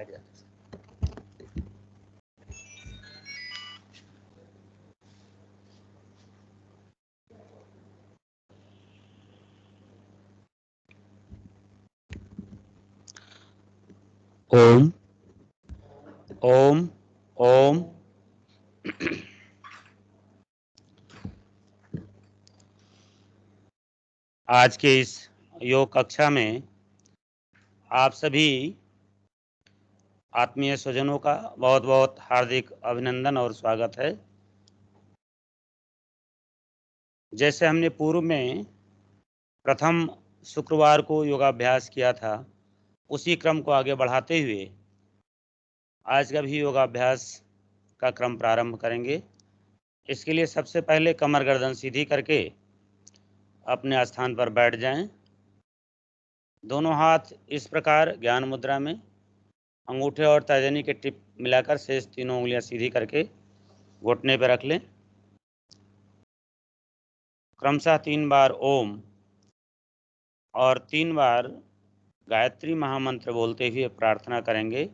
बैठ जाते। ओम ओम ओम। आज के इस योग कक्षा में आप सभी आत्मीय स्वजनों का बहुत बहुत हार्दिक अभिनंदन और स्वागत है। जैसे हमने पूर्व में प्रथम शुक्रवार को योगाभ्यास किया था, उसी क्रम को आगे बढ़ाते हुए आज का भी योगाभ्यास का क्रम प्रारंभ करेंगे। इसके लिए सबसे पहले कमर गर्दन सीधी करके अपने स्थान पर बैठ जाएं। दोनों हाथ इस प्रकार ज्ञान मुद्रा में, अंगूठे और तर्जनी के टिप मिलाकर शेष तीनों उंगलियां सीधी करके घुटने पर रख लें। क्रमशः 3 बार ओम और 3 बार गायत्री महामंत्र बोलते हुए प्रार्थना करेंगे।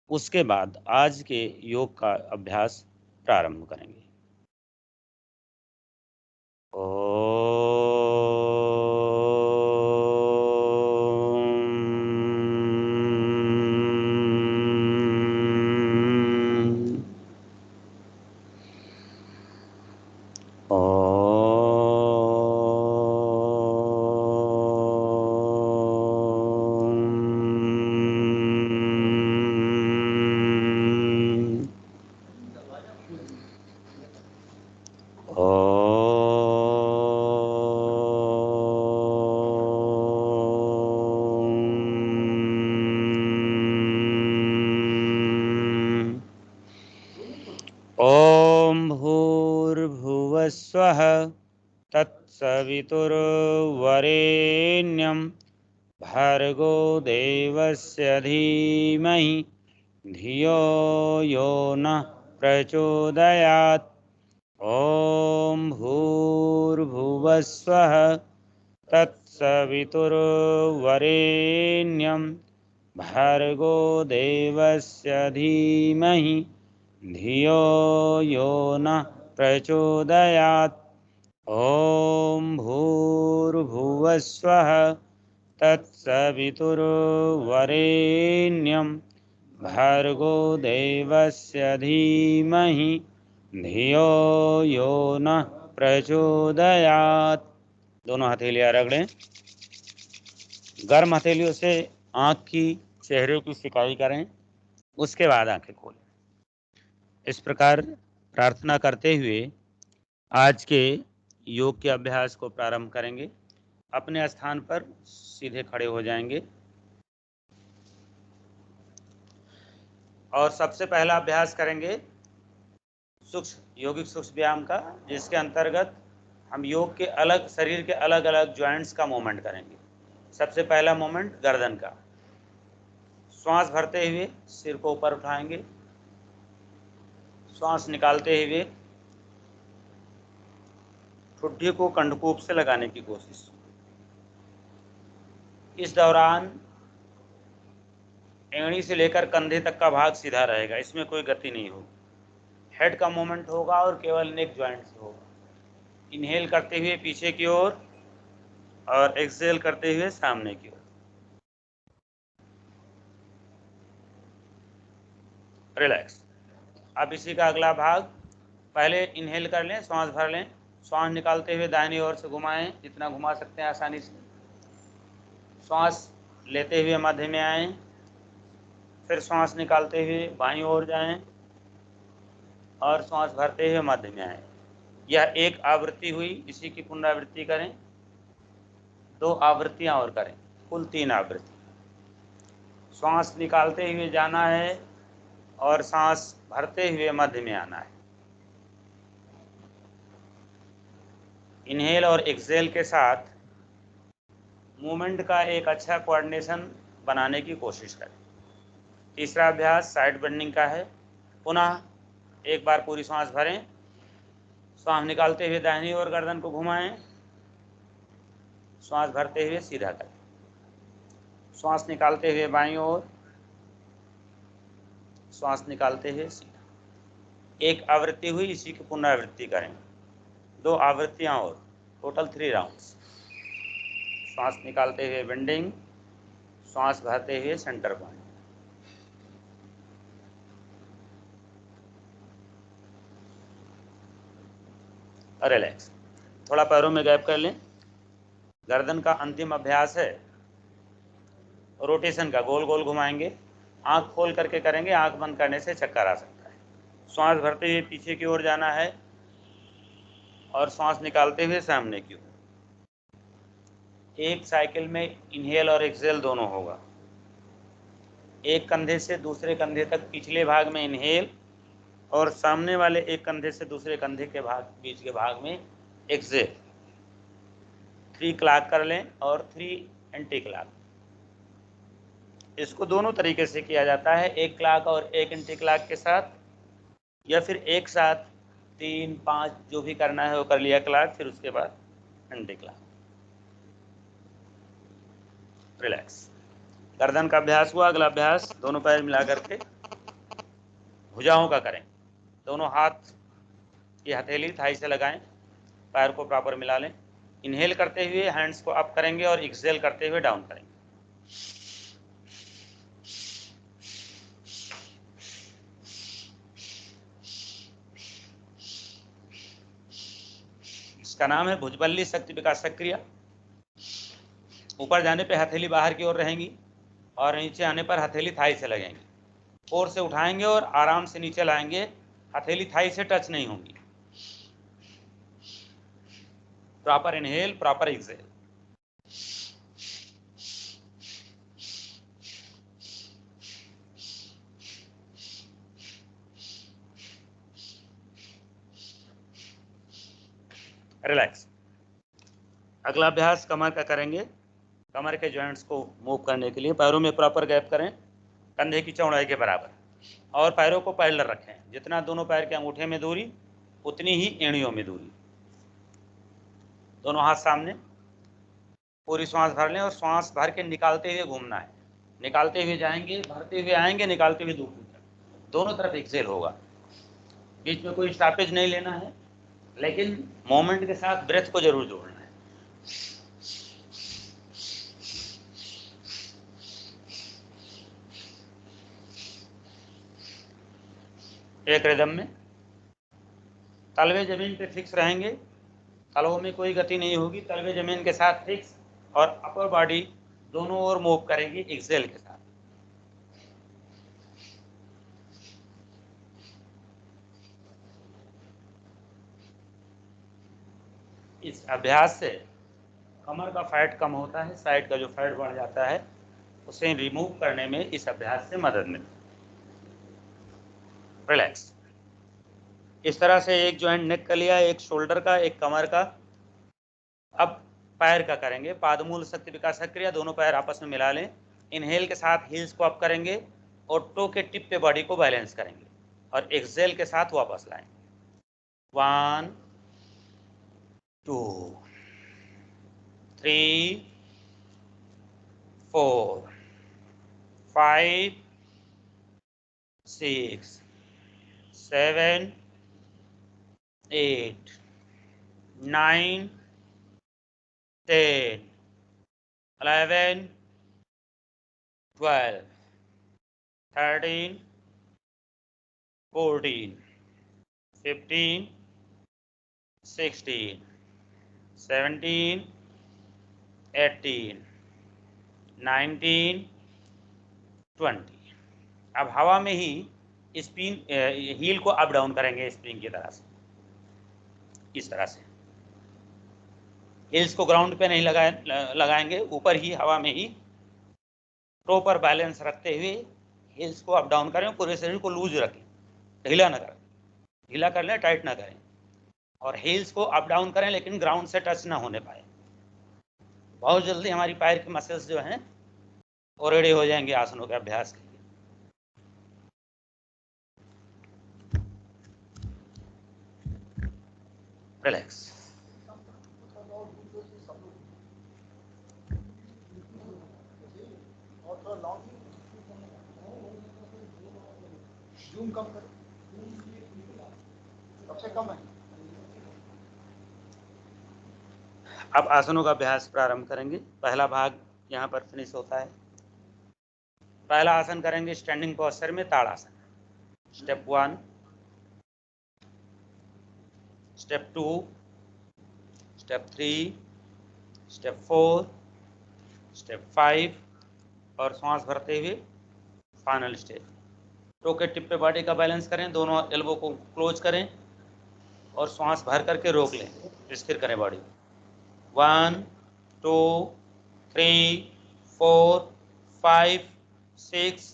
उसके बाद आज के योग का अभ्यास प्रारंभ करेंगे। ओम भूर्भुवस्वः तत्सवितुर्वरेण्यं भर्गो देवस्य धीमहि धियो यो नः प्रचोदयात्। ओम भूर्भुवस्वः तत्सवितुर्वरेण्यं भर्गो देवस्य धीमहि धियो यो नः प्रचोदयात्। ओम भूर्भुवस्वः तत्सवितुर्वरेण्यं भर्गो देवस्य धीमहि धियो यो नः प्रचोदयात्। दोनों हथेलियां रगड़ें। गर्म हथेलियों से आँख की, चेहरे की सिकाई करें, उसके बाद आंखें खोलें। इस प्रकार प्रार्थना करते हुए आज के योग के अभ्यास को प्रारंभ करेंगे। अपने स्थान पर सीधे खड़े हो जाएंगे और सबसे पहला अभ्यास करेंगे यौगिक सूक्ष्म व्यायाम का, जिसके अंतर्गत हम योग के अलग, शरीर के अलग अलग ज्वाइंट्स का मूवमेंट करेंगे। सबसे पहला मूवमेंट गर्दन का। श्वास भरते हुए सिर को ऊपर उठाएंगे, श्वास निकालते हुए ठुड्डी को कंडकूप से लगाने की कोशिश। इस दौरान एड़ी से लेकर कंधे तक का भाग सीधा रहेगा, इसमें कोई गति नहीं होगी। हेड का मूवमेंट होगा और केवल नेक ज्वाइंट से होगा। इनहेल करते हुए पीछे की ओर और एक्सहेल करते हुए सामने की ओर। रिलैक्स। अब इसी का अगला भाग, पहले इनहेल कर लें, श्वास भर लें, श्वास निकालते हुए दाहिनी ओर से घुमाएं, जितना घुमा सकते हैं आसानी से। श्वास लेते हुए मध्य में आएं, फिर श्वास निकालते हुए बाईं ओर जाएं और श्वास भरते हुए मध्य में आएं। यह एक आवृत्ति हुई, इसी की पुनरावृत्ति करें। 2 आवृत्तियां और करें, कुल 3 आवृत्ति। श्वास निकालते हुए जाना है और सांस भरते हुए मध्य में आना है। इनहेल और एक्सहेल के साथ मूवमेंट का एक अच्छा कोऑर्डिनेशन बनाने की कोशिश करें। तीसरा अभ्यास साइड बेंडिंग का है। पुनः एक बार पूरी सांस भरें, श्वास निकालते हुए दाहिनी ओर गर्दन को घुमाएं, श्वास भरते हुए सीधा करें, श्वास निकालते हुए बाईं ओर, श्वास निकालते हुए सीधा। एक आवृत्ति हुई, इसी की पुनरावृत्ति करें, 2 आवृत्तियां और, टोटल 3 राउंड्स। श्वास निकालते हुए बेंडिंग, श्वास भरते हुए सेंटर पॉइंट। रिलैक्स। थोड़ा पैरों में गैप कर लें। गर्दन का अंतिम अभ्यास है रोटेशन का, गोल गोल घुमाएंगे, आंख खोल करके करेंगे, आंख बंद करने से चक्कर आ सकता है। श्वास भरते हुए पीछे की ओर जाना है और श्वास निकालते हुए सामने की ओर। एक साइकिल में इनहेल और एक्सहेल दोनों होगा। एक कंधे से दूसरे कंधे तक पिछले भाग में इनहेल और सामने वाले एक कंधे से दूसरे कंधे के बीच के भाग में एक्सहेल। 3 क्लॉक कर लें और 3 एंटी क्लॉक। इसको दोनों तरीके से किया जाता है, 1 क्लॉक और 1 एंटी क्लॉक के साथ, या फिर एक साथ 3, 5 जो भी करना है वो कर लिया क्लॉक, फिर उसके बाद एंटी क्लॉक। रिलैक्स। गर्दन का अभ्यास हुआ। अगला अभ्यास दोनों पैर मिला करके भुजाओं का करें। दोनों हाथ की हथेली थाई से लगाएं, पैर को प्रॉपर मिला लें। इनहेल करते हुए हैंड्स को अप करेंगे और एक्सहेल करते हुए डाउन करेंगे। इसका नाम है भुजबल्ली शक्ति विकास क्रिया। ऊपर जाने पे हथेली बाहर की ओर रहेंगी और नीचे आने पर हथेली थाई से लगेंगी। कोर से उठाएंगे और आराम से नीचे लाएंगे, हथेली थाई से टच नहीं होंगी। Proper inhale, proper exhale. Relax. अगला अभ्यास कमर का करेंगे। कमर के जॉइंट्स को मूव करने के लिए पैरों में प्रॉपर गैप करें, कंधे की चौड़ाई के बराबर, और पैरों को पैरेलल रखें। जितना दोनों पैर के अंगूठे में दूरी, उतनी ही एड़ियों में दूरी। दोनों हाथ सामने। पूरी श्वास भर लें और श्वास भर के निकालते हुए घूमना है। निकालते हुए जाएंगे, भरते हुए आएंगे, निकालते हुए दूसरी तरफ, दोनों तरफ एक्सहेल होगा। बीच में कोई स्टॉपेज नहीं लेना है, लेकिन मोमेंट के साथ ब्रेथ को जरूर जोड़ना है। एक रिदम में तलवे जमीन पे फिक्स रहेंगे, तलवों में कोई गति नहीं होगी, तलवे जमीन के साथ फिक्स, और अपर बॉडी दोनों ओर मूव करेगी एक्सहेल के साथ। इस अभ्यास से कमर का फैट कम होता है, साइड का जो फैट बढ़ जाता है उसे रिमूव करने में इस अभ्यास से मदद मिलती है। रिलैक्स। इस तरह से एक जॉइंट नेक का लिया, एक शोल्डर का, एक कमर का। अब पैर का करेंगे। पादमूल शक्ति विकास क्रिया। दोनों पैर आपस में मिला लें। इनहेल के साथ हील्स को अप करेंगे और टो के टिप पे बॉडी को बैलेंस करेंगे, और एक्सहेल के साथ वापस लाएंगे। 1 2 3 4 5 6 7 8 9 10 11 12 13 14 15 16 17 18 19 20। अब हवा में ही स्पिन हील को अप डाउन करेंगे स्प्रिंग की तरह से। इस तरह से हील्स को ग्राउंड पे नहीं लगाएंगे, ऊपर ही हवा में ही प्रॉपर बैलेंस रखते हुए हील्स को अप डाउन करें। पूरे शरीर को लूज रखें, ढीला ना करें। ढीला कर लें, टाइट ना करें, और हील्स को अप डाउन करें, लेकिन ग्राउंड से टच ना होने पाए। बहुत जल्दी हमारी पैर की मसल्स जो हैं वो रेडी हो जाएंगे आसनों के अभ्यास के लिए। रिलैक्स। जूम कम करो, सबसे कम है। अब आसनों का अभ्यास प्रारंभ करेंगे। पहला भाग यहाँ पर फिनिश होता है। पहला आसन करेंगे स्टैंडिंग पोस्चर में, Tadasana. Step 1, step 2, step 3, step 4, step 5 और सांस भरते हुए फाइनल स्टेप। टो के टिप पे बॉडी का बैलेंस करें, दोनों एल्बो को क्लोज करें और सांस भर करके रोक लें, स्थिर करें बॉडी। 1, 2, 3, 4, 5, 6,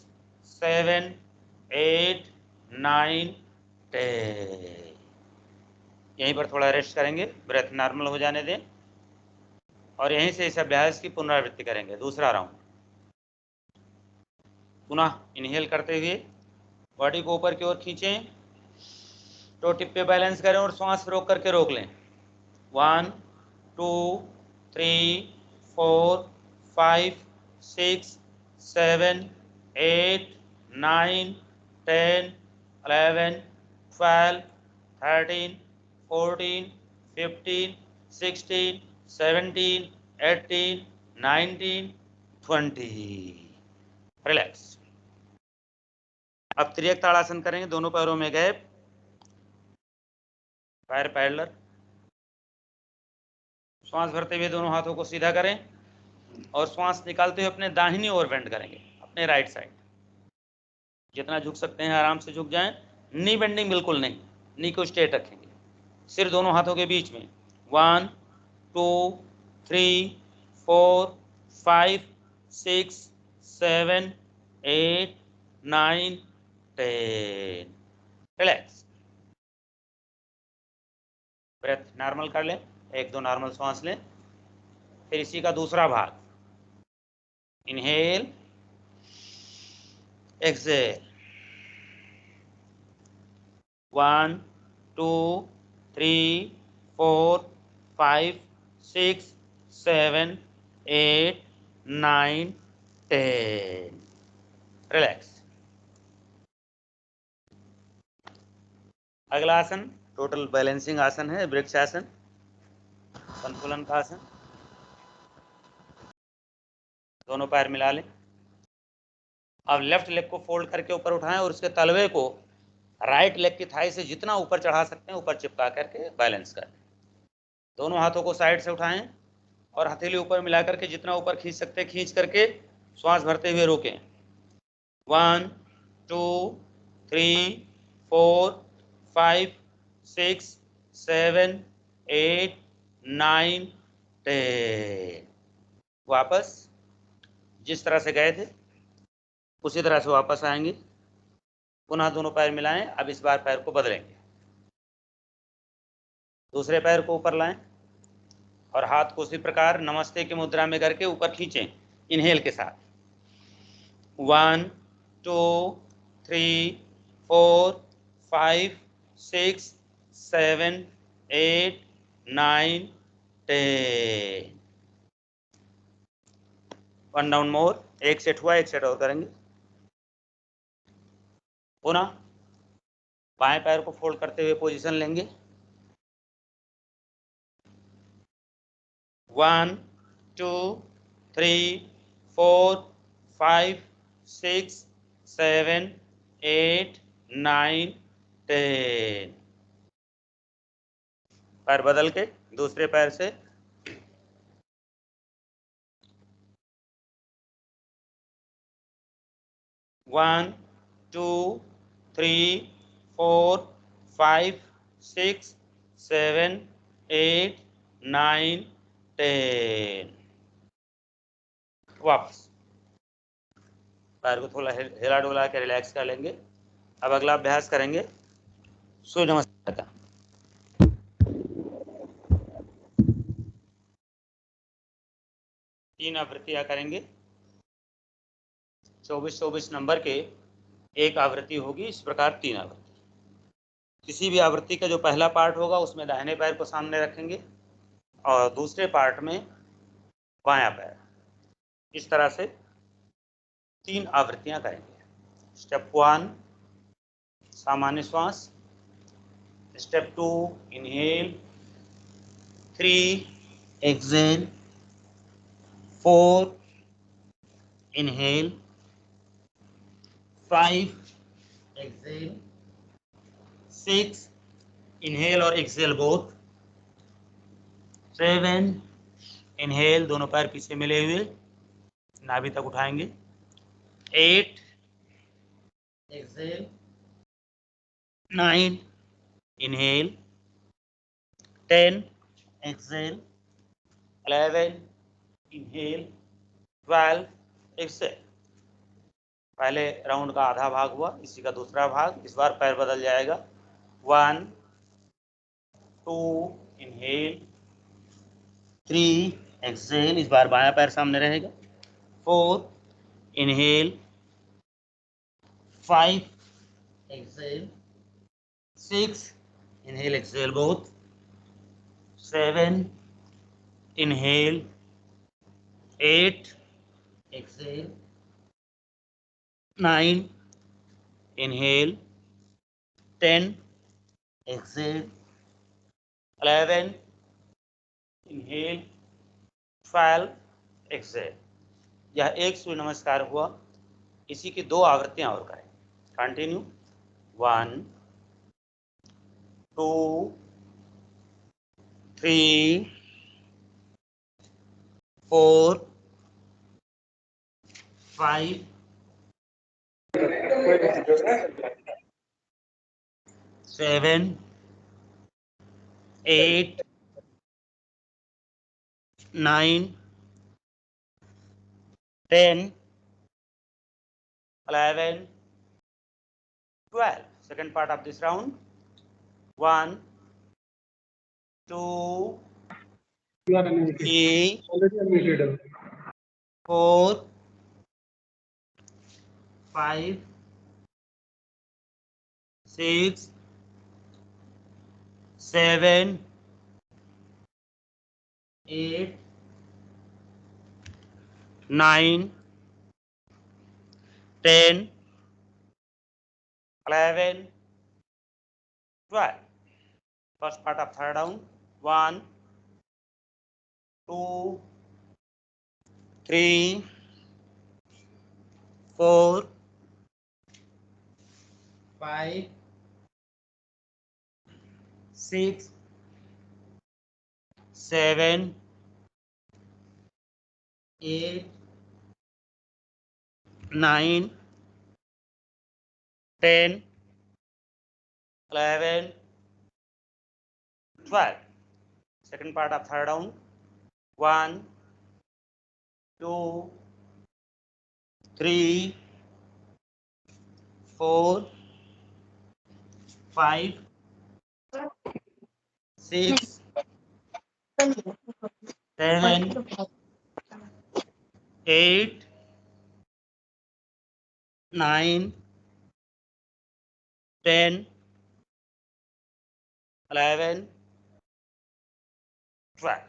7, 8, 9, 10। यहीं पर थोड़ा रेस्ट करेंगे, ब्रेथ नॉर्मल हो जाने दें और यहीं से इस अभ्यास की पुनरावृत्ति करेंगे। दूसरा राउंड। पुनः इनहेल करते हुए बॉडी को ऊपर की ओर खींचें, टो टिप पे बैलेंस करें और सांस रोक करके रोक लें। 1, 2, 3, 4, 5, 6, 7, 8, 9, 10, 11, 12, 13, 14, 15, 16, 17, 18, 19, 20। रिलैक्स। अब त्रियक ताड़ासन करेंगे, दोनों पैरों में गैप, पैर पैरेलल। श्वास भरते हुए दोनों हाथों को सीधा करें और श्वास निकालते हुए अपने दाहिनी ओर बेंड करेंगे, अपने राइट साइड। जितना झुक सकते हैं आराम से झुक जाएं, नी बेंडिंग बिल्कुल नहीं, नी को स्ट्रेट रखेंगे। सिर दोनों हाथों के बीच में। 1, 2, 3, 4, 5, 6, 7, 8, 9, 10। रिलैक्स। ब्रेथ नॉर्मल कर लें, 1-2 नॉर्मल सांस लें। फिर इसी का दूसरा भाग। Inhale, exhale. 1, 2, 3, 4, 5, 6, 7, 8, 9, 10। रिलैक्स। अगला आसन टोटल बैलेंसिंग आसन है, वृक्षासन, संतुलन का आसन। दोनों पैर मिला लें। अब लेफ्ट लेग को फोल्ड करके ऊपर उठाएं और उसके तलवे को राइट लेग की थाई से जितना ऊपर चढ़ा सकते हैं ऊपर चिपका करके बैलेंस करें। दोनों हाथों को साइड से उठाएं और हथेली ऊपर मिला करके जितना ऊपर खींच सकते हैं खींच करके श्वास भरते हुए रोकें। 1, 2, 3, 4, 5, 6, 7, 8, 9, 10। वापस जिस तरह से गए थे उसी तरह से वापस आएंगे। पुनः दोनों पैर मिलाएं। अब इस बार पैर को बदलेंगे, दूसरे पैर को ऊपर लाएं और हाथ को उसी प्रकार नमस्ते की मुद्रा में करके ऊपर खींचें इनहेल के साथ। 1, 2, 3, 4, 5, 6, 7, 8, 9, 10। 1 डाउन मोर। एक सेट हुआ, एक सेट और करेंगे। पुनः बाएं पैर को फोल्ड करते हुए पोजीशन लेंगे। 1, 2, 3, 4, 5, 6, 7, 8, 9, 10। पैर बदल के दूसरे पैर से 1, 2, 3, 4, 5, 6, 7, 8, 9, 10। वापस पैर को थोड़ा हिला डुला के रिलैक्स कर लेंगे। अब अगला अभ्यास करेंगे सूर्य नमस्कार का। 3 आवृत्तियां करेंगे। 24-24 नंबर के एक आवृत्ति होगी। इस प्रकार 3 आवृत्ति। किसी भी आवृत्ति का जो पहला पार्ट होगा उसमें दाहिने पैर को सामने रखेंगे और दूसरे पार्ट में बायां पैर। इस तरह से 3 आवृत्तियां करेंगे। स्टेप 1, सामान्य श्वास। Step 2 inhale, 3 exhale, 4 inhale, 5 exhale, 6 inhale और एक्सेल बोथ, 7 इनहेल, दोनों पैर पीछे मिले हुए नाभि तक उठाएंगे, 8 exhale, 9 inhale, 10 exhale, 11 inhale, 12 exhale. पहले राउंड का आधा भाग हुआ, इसी का दूसरा भाग। इस बार पैर बदल जाएगा। 1 2 इनहेल, 3 एक्सेल, इस बार बायां पैर सामने रहेगा, 4 inhale, 5 exhale, 6 inhale exhale both, 7 inhale, 8 exhale, 9 inhale, 10 exhale, 11 inhale, 12 exhale. यह एक सूर्य नमस्कार हुआ। इसी की 2 आवृत्तियां और करें। Continue. 1 2 3 4 5 7 8 9 10 11 12. Second part of this round. 1 2 3 4 5 6 7 8 9 10 11 12. First part of third round. 1 2 3 4 5 6 7 8 9 10 11 12. Second part of third round. 1 2 3 4 5 6 7 8 9 10 11 12.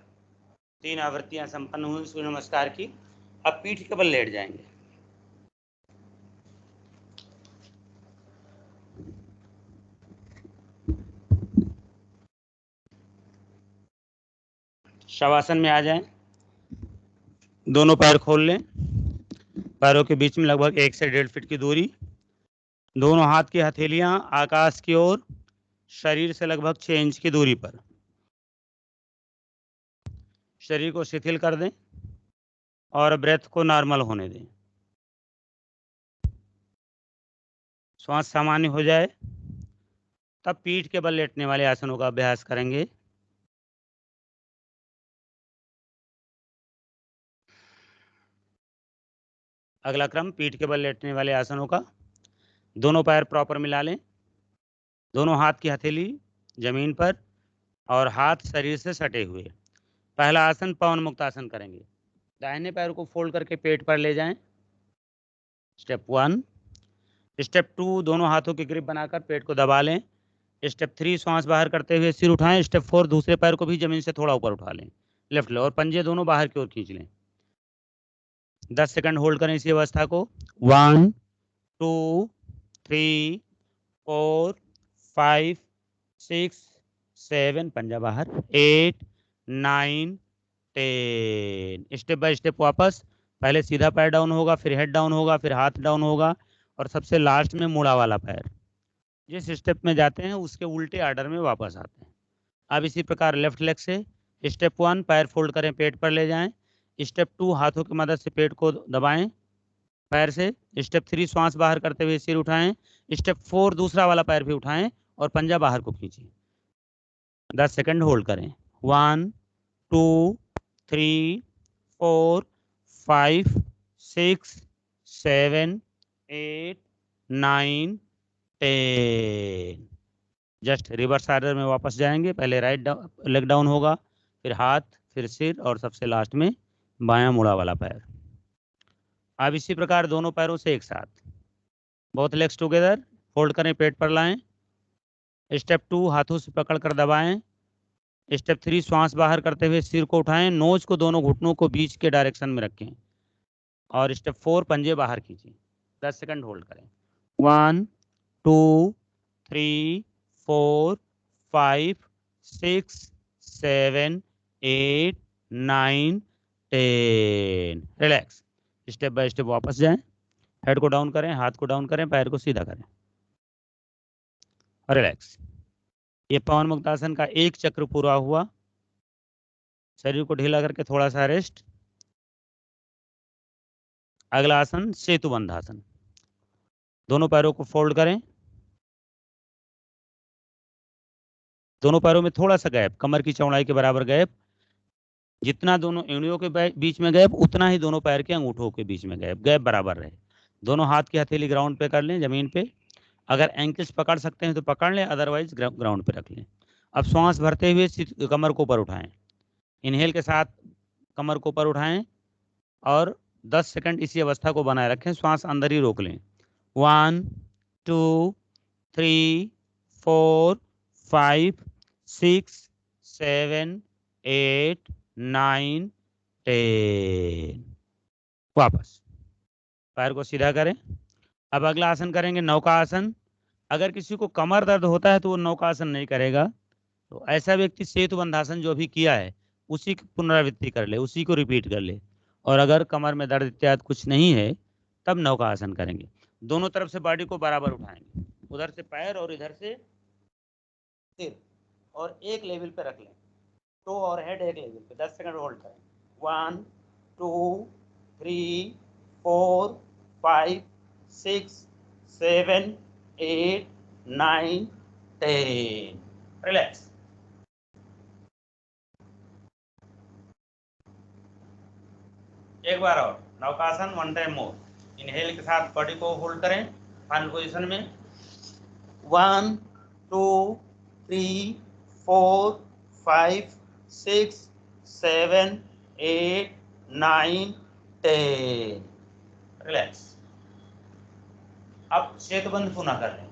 3 आवृत्तियां संपन्न हुई सूर्य नमस्कार की। अब पीठ के बल लेट जाएंगे। शवासन में आ जाएं। दोनों पैर खोल लें। पैरों के बीच में लगभग 1 से 1.5 फीट की दूरी। दोनों हाथ की हथेलियां आकाश की ओर, शरीर से लगभग 6 इंच की दूरी पर। शरीर को शिथिल कर दें और ब्रेथ को नॉर्मल होने दें। श्वास सामान्य हो जाए तब पीठ के बल लेटने वाले आसनों का अभ्यास करेंगे। अगला क्रम पीठ के बल लेटने वाले आसनों का। दोनों पैर प्रॉपर मिला लें। दोनों हाथ की हथेली जमीन पर और हाथ शरीर से सटे हुए। पहला आसन पवन मुक्त आसन करेंगे। दाहिने पैर को फोल्ड करके पेट पर ले जाएं। स्टेप 1। स्टेप 2 दोनों हाथों की ग्रिप बनाकर पेट को दबा लें। स्टेप 3 श्वास बाहर करते हुए सिर उठाएं। स्टेप 4 दूसरे पैर को भी जमीन से थोड़ा ऊपर उठा लें, लेफ्ट लें और पंजे दोनों बाहर की ओर खींच लें। 10 सेकंड होल्ड करें इसी अवस्था को। 1 2 3 4 5 6 7, पंजा बाहर, 8 9 10। स्टेप बाय स्टेप वापस, पहले सीधा पैर डाउन होगा, फिर हेड डाउन होगा, फिर हाथ डाउन होगा, और सबसे लास्ट में मुड़ा वाला पैर। जिस स्टेप में जाते हैं उसके उल्टे ऑर्डर में वापस आते हैं। अब इसी प्रकार लेफ्ट लेग से, स्टेप 1 पैर फोल्ड करें, पेट पर ले जाएं। स्टेप 2 हाथों की मदद से पेट को दबाएं पैर से। स्टेप 3 श्वास बाहर करते हुए सिर उठाएं। स्टेप 4 दूसरा वाला पैर भी उठाएं और पंजा बाहर को खींचें। 10 सेकंड होल्ड करें। 1 2 3 4 5 6 7 8 9 10। जस्ट रिवर्स ऑर्डर में वापस जाएंगे। पहले राइट लेग डाउन होगा, फिर हाथ, फिर सिर, और सबसे लास्ट में बायां मुड़ा वाला पैर। अब इसी प्रकार दोनों पैरों से एक साथ, बोथ लेग्स टुगेदर, फोल्ड करें, पेट पर लाएं। स्टेप 2 हाथों से पकड़कर दबाएं। स्टेप 3 श्वास बाहर करते हुए सिर को उठाएं, नोज को दोनों घुटनों को बीच के डायरेक्शन में रखें, और स्टेप 4 पंजे बाहर खींचें। 10 सेकंड होल्ड करें। 1 2 3 4 5 6 7 8 9 10। रिलैक्स। स्टेप बाय स्टेप वापस जाएं। हेड को डाउन करें, हाथ को डाउन करें, पैर को सीधा करें, रिलैक्स। ये पवन मुक्तासन का एक चक्र पूरा हुआ। शरीर को ढीला करके थोड़ा सा रेस्ट। अगला आसन सेतु बंधासन। दोनों पैरों को फोल्ड करें, दोनों पैरों में थोड़ा सा गैप, कमर की चौड़ाई के बराबर गैप। जितना दोनों एड़ियों के बीच में गैप, उतना ही दोनों पैर के अंगूठों के बीच में गैप, गैप बराबर रहे। दोनों हाथ की हथेली ग्राउंड पे कर लें, जमीन पे। अगर एंकल्स पकड़ सकते हैं तो पकड़ लें, अदरवाइज ग्राउंड पे रख लें। अब श्वास भरते हुए कमर को ऊपर उठाएं। इनहेल के साथ कमर को ऊपर उठाएं और 10 सेकंड इसी अवस्था को बनाए रखें। श्वास अंदर ही रोक लें। 1 2 3 4 5 6 7 8 9 10। वापस पैर को सीधा करें। अब अगला आसन करेंगे नौका आसन। अगर किसी को कमर दर्द होता है तो वो नौका आसन नहीं करेगा, तो ऐसा व्यक्ति सेतु बंधासन जो भी किया है उसी की पुनरावृत्ति कर ले, उसी को रिपीट कर ले। और अगर कमर में दर्द इत्यादि कुछ नहीं है तब नौका आसन करेंगे। दोनों तरफ से बॉडी को बराबर उठाएंगे, उधर से पैर और इधर से सिर, और एक लेवल पे रख लें। टो और हेड एक लेवल पे। 10 सेकंड होल्ड करें। 1 2 3 4 5 6 7 8 9 10। रिलैक्स। एक बार और नौकासन, 1 टाइम मोर। इनहेल के साथ बॉडी को होल्ड करें फाइनल पोजीशन में। 1 2 3 4 5 6 7 8 9 10। रिलैक्स। अब सेतुबंध पुनः कर लें।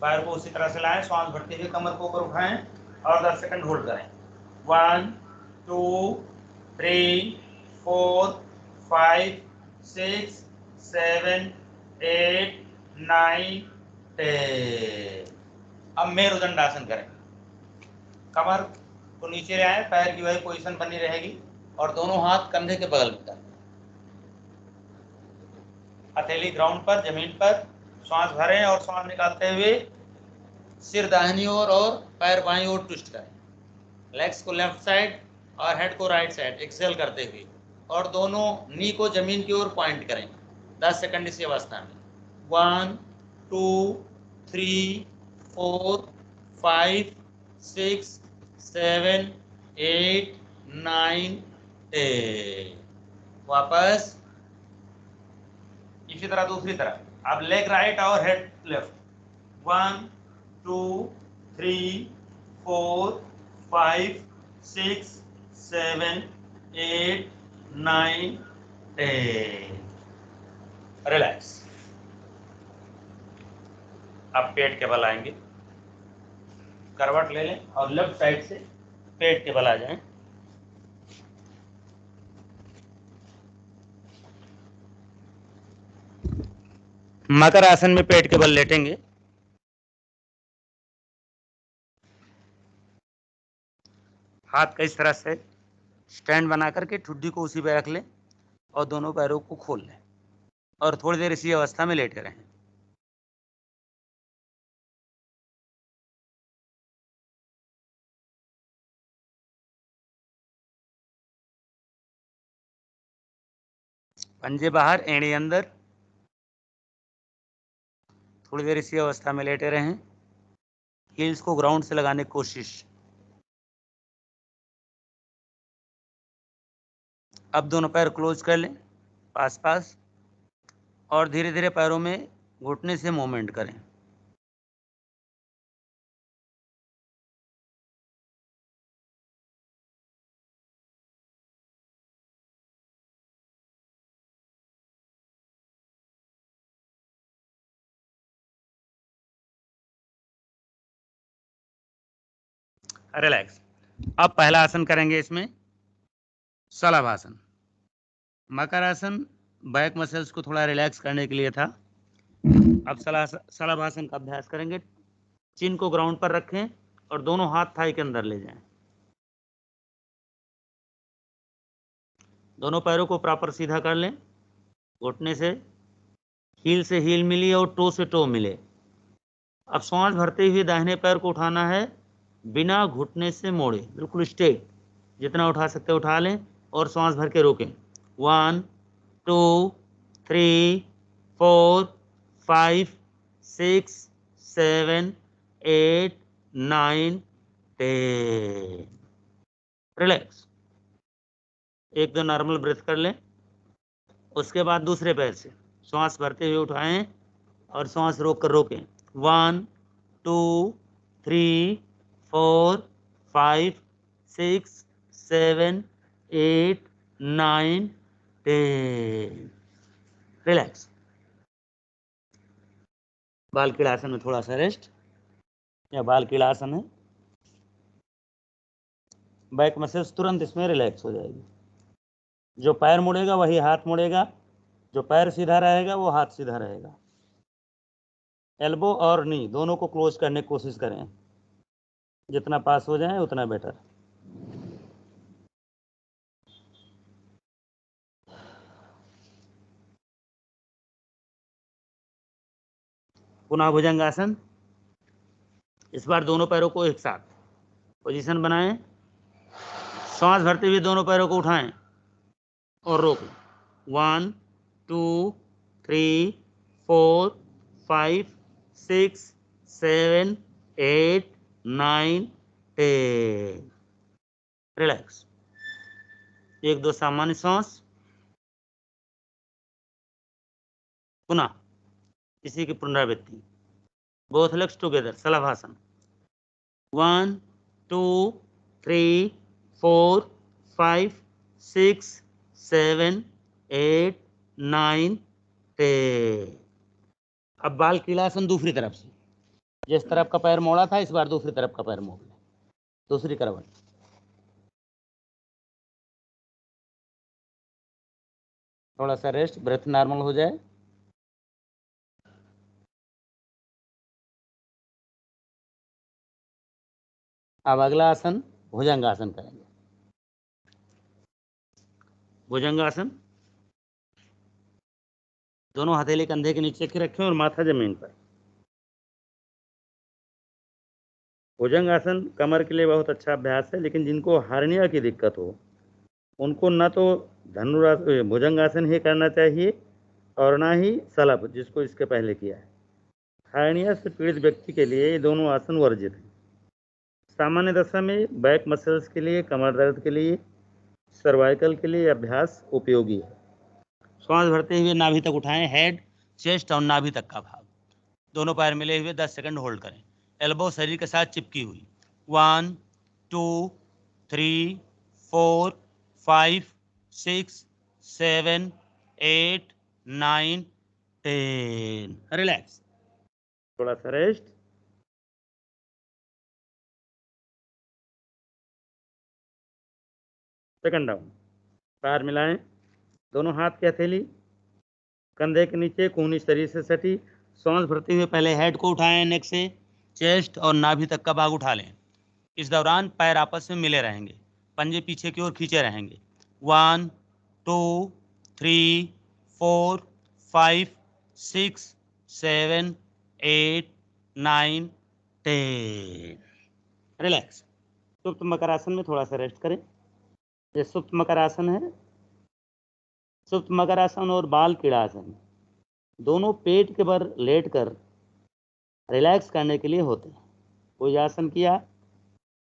पैर को उसी तरह से लाएं, श्वास भरते हुए कमर को ऊपर उठाएं और 10 सेकंड होल्ड करें। 1 2 3 4 5 6 7 8 9 10। अब मेरुदंड आसन करें। कमर को नीचे ले आए, पैर की वही पोजीशन बनी रहेगी और दोनों हाथ कंधे के बगल में करें। हथेली ग्राउंड पर, जमीन पर। श्वास भरें और श्वास निकालते हुए सिर दाहिनी ओर और पैर बाईं ओर ट्विस्ट करें। लेग्स को लेफ्ट साइड और हेड को राइट साइड एक्सेल करते हुए, और दोनों नी को जमीन की ओर पॉइंट करें। 10 सेकंड इसी अवस्था में। 1 2 3 4 5 6 7 8 9 10। वापस इसी तरह दूसरी तरफ। अब लेग राइट और हेड लेफ्ट। 1 2 3 4 5 6 7 8 9 10। रिलैक्स। अब पेट के बल आएंगे, करवट ले लें और लेफ्ट साइड से पेट के बल आ जाएं। मकर आसन में पेट के बल लेटेंगे, हाथ का इस तरह से स्टैंड बना करके ठुड्डी को उसी पे रख लें और दोनों पैरों को खोल लें और थोड़ी देर इसी अवस्था में लेटे रहें। पंजे बाहर, एड़ी अंदर, थोड़ी देर इसी अवस्था में लेटे रहें। हील्स को ग्राउंड से लगाने की कोशिश। अब दोनों पैर क्लोज कर लें पास पास और धीरे धीरे पैरों में घुटने से मूवमेंट करें। रिलैक्स। अब पहला आसन करेंगे इसमें शलभासन। मकर आसन बैक मसल्स को थोड़ा रिलैक्स करने के लिए था। अब शलभासन का अभ्यास करेंगे। चिन को ग्राउंड पर रखें और दोनों हाथ थाई के अंदर ले जाएं। दोनों पैरों को प्रॉपर सीधा कर लें, घुटने से हील मिली और टो से टो मिले। अब श्वास भरते हुए दाहिने पैर को उठाना है बिना घुटने से मोड़े, बिल्कुल स्ट्रेट। जितना उठा सकते उठा लें और श्वास भर के रोकें। 1 2 3 4 5 6 7 8 9 10। रिलैक्स। एक दो नॉर्मल ब्रेथ कर लें। उसके बाद दूसरे पैर से श्वास भरते हुए उठाएं और श्वास रोक कर रोकें। 1 2 3 4 5 6 7 8 9 10। रिलैक्स। बाल कीड़ासन में थोड़ा सा रेस्ट, या बाल कीड़ासन है। बैक मसल्स तुरंत इसमें रिलैक्स हो जाएगी। जो पैर मुड़ेगा वही हाथ मुड़ेगा, जो पैर सीधा रहेगा वो हाथ सीधा रहेगा। एल्बो और नी दोनों को क्लोज करने की कोशिश करें, जितना पास हो जाए उतना बेटर। पुनः भुजंगासन। इस बार दोनों पैरों को एक साथ पोजीशन बनाएं। श्वास भरते हुए दोनों पैरों को उठाएं और रोकें। 1 2 3 4 5 6 7 8 9 10। रिलैक्स। एक दो सामान्य सांस। पुनः इसी की पुनरावृत्ति। बोथ लेग्स टुगेदर, शलभासन। 1 2 3 4 5 6 7 8 9 10। अब बाल कीलासन दूसरी तरफ से। जिस तरफ का पैर मोड़ा था इस बार दूसरी तरफ का पैर मोड़ लें, दूसरी करवट। थोड़ा सा रेस्ट, ब्रेथ नॉर्मल हो जाए। अब अगला आसन भुजंगासन करेंगे। भुजंगासन, दोनों हथेली कंधे के नीचे के रखें और माथा जमीन पर। भुजंगासन कमर के लिए बहुत अच्छा अभ्यास है, लेकिन जिनको हार्निया की दिक्कत हो उनको ना तो भुजंगासन ही करना चाहिए और ना ही शलभ, जिसको इसके पहले किया है। हार्निया से पीड़ित व्यक्ति के लिए ये दोनों आसन वर्जित हैं। सामान्य दशा में बैक मसल्स के लिए, कमर दर्द के लिए, सर्वाइकल के लिए अभ्यास उपयोगी है। श्वास भरते हुए नाभि तक उठाएं, हेड, चेस्ट और नाभि तक का भाग। दोनों पैर मिले हुए 10 सेकंड होल्ड करें। एल्बो शरीर के साथ चिपकी हुई। 1 2 3 4 5 6 7 8 9 10। रिलैक्स। थोड़ा सा रेस्ट। Second down. पैर मिलाएं, दोनों हाथ की हथेली कंधे के नीचे खून इस तरीके से सटी। सांस भरते हुए पहले हेड को उठाएं नेक से, चेस्ट और नाभि तक का भाग उठा लें। इस दौरान पैर आपस में मिले रहेंगे, पंजे पीछे की ओर खींचे रहेंगे। 1 2 3 4 5 6 7 8 9 10। रिलैक्स। सुप्त मकरासन में थोड़ा सा रेस्ट करें। ये सुप्त मकरासन है। सुप्त मकरासन और बाल क्रीड़ासन दोनों पेट के बल लेटकर रिलैक्स करने के लिए होते हैं। कोई आसन किया,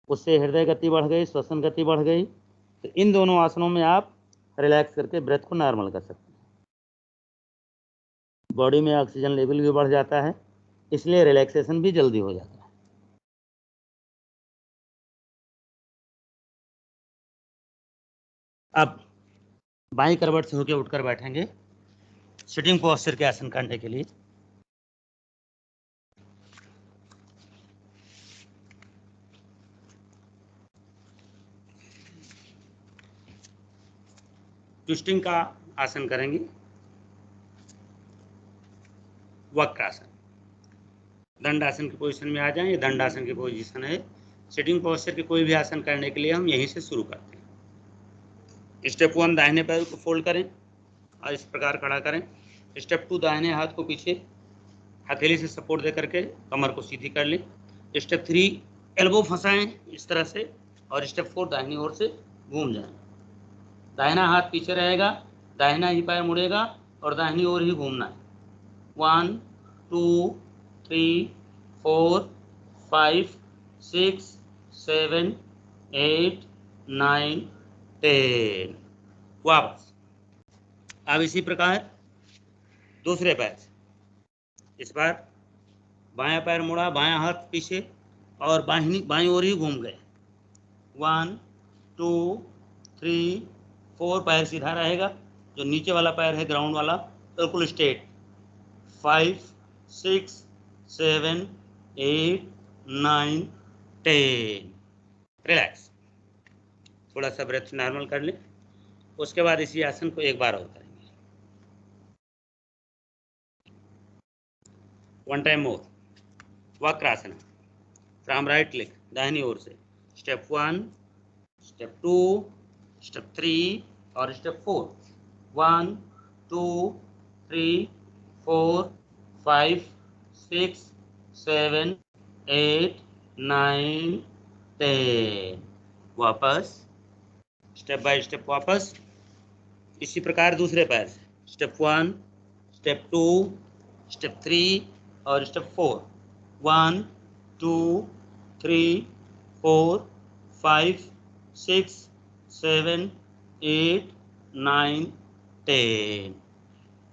उससे हृदय गति बढ़ गई, श्वसन गति बढ़ गई, तो इन दोनों आसनों में आप रिलैक्स करके ब्रेथ को नॉर्मल कर सकते हैं। बॉडी में ऑक्सीजन लेवल भी बढ़ जाता है, इसलिए रिलैक्सेशन भी जल्दी हो जाता है। अब बाईं करवट से होकर उठकर बैठेंगे सिटिंग पोस्चर के आसन करने के लिए। ट्विस्टिंग का आसन करेंगे, वक्रासन। दंडासन की पोजीशन में आ जाएं। ये दंडासन की पोजीशन है। सिटिंग पोस्चर के कोई भी आसन करने के लिए हम यहीं से शुरू करते हैं। स्टेप 1, दाहिने पैर को फोल्ड करें और इस प्रकार खड़ा करें। स्टेप 2, दाहिने हाथ को पीछे हथेली से सपोर्ट दे करके कमर को सीधी कर लें। स्टेप 3, एल्बो फंसाएं इस तरह से, और स्टेप 4, दाहिनी ओर से घूम जाएं। दाहिना हाथ पीछे रहेगा, दाहिना ही पैर मुड़ेगा और दाहिनी ओर ही घूमना है। 1 2 3 4 5 6 7 8 9 10। वापस। अब इसी प्रकार दूसरे पैर से, इस बार बायां पैर मुड़ा, बायां हाथ पीछे और बाईं ओर ही घूम गए। 1 2 3 4, पैर सीधा रहेगा, जो नीचे वाला पैर है ग्राउंड वाला बिल्कुल स्ट्रेट। 5 6 7 8 9 10। रिलैक्स। थोड़ा सा ब्रेथ नॉर्मल कर लें। उसके बाद इसी आसन को एक बार और करेंगे। 1 time more. Vakrasana from right leg, दाहिनी ओर से। स्टेप 1, स्टेप 2, स्टेप 3 और स्टेप 4। 1 2 3 4 5 6 7 8 9 10। वापस। स्टेप बाय स्टेप वापस। इसी प्रकार दूसरे पैर से। स्टेप 1, स्टेप 2, स्टेप 3 और स्टेप 4। 1 2 3 4 5 6 7 8 9 10।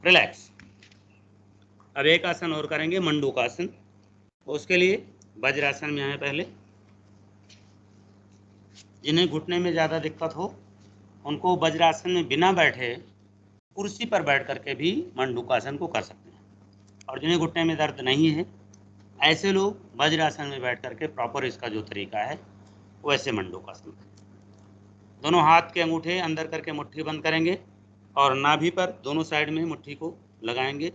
रिलैक्स। अब एक आसन और करेंगे, मंडूकासन। उसके लिए वज्रासन में आए पहले। जिन्हें घुटने में ज़्यादा दिक्कत हो उनको वज्रासन में बिना बैठे कुर्सी पर बैठ करके भी मंडूकासन को कर सकते हैं, और जिन्हें घुटने में दर्द नहीं है ऐसे लोग वज्रासन में बैठ करके प्रॉपर इसका जो तरीका है वैसे मंडूकासन करें। दोनों हाथ के अंगूठे अंदर करके मुट्ठी बंद करेंगे और नाभि पर दोनों साइड में मुट्ठी को लगाएंगे।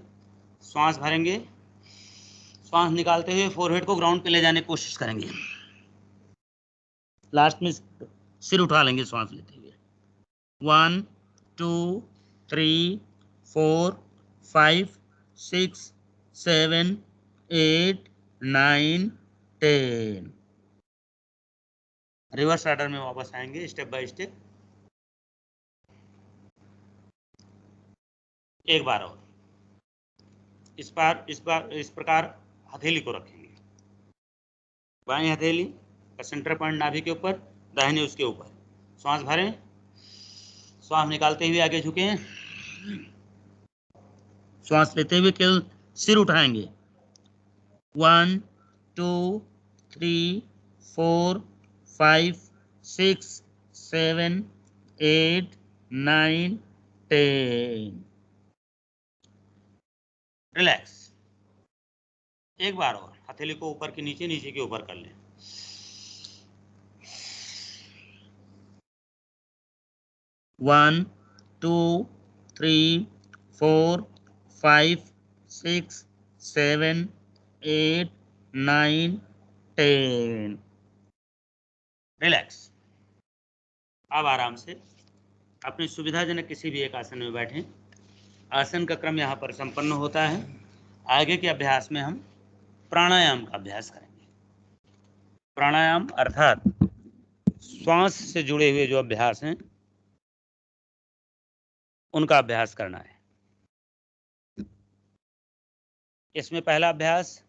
श्वास भरेंगे, श्वास निकालते हुए फोरहेड को ग्राउंड पे ले जाने की कोशिश करेंगे। लास्ट में सिर उठा लेंगे श्वास लेते हुए। 1 2 3 4 5 6 7 8 9 10। रिवर्स ऑर्डर में वापस आएंगे स्टेप बाय स्टेप। एक बार और। इस प्रकार हथेली को रखेंगे। बाएं हथेली का सेंटर पॉइंट नाभि के ऊपर, दाहिने उसके ऊपर। श्वास भरें, श्वास निकालते हुए आगे झुकें। श्वास लेते हुए केवल सिर उठाएंगे। 1 2 3 4 5 6 7 8 9 10। रिलैक्स। एक बार और हथेली को ऊपर के नीचे, नीचे के ऊपर कर लें। 1 2 3 4 5, 6, 7, 8, 9, 10। रिलैक्स। अब आराम से अपनी सुविधाजनक किसी भी एक आसन में बैठें। आसन का क्रम यहाँ पर संपन्न होता है। आगे के अभ्यास में हम प्राणायाम का अभ्यास करेंगे। प्राणायाम अर्थात श्वास से जुड़े हुए जो अभ्यास हैं उनका अभ्यास करना है। इसमें पहला अभ्यास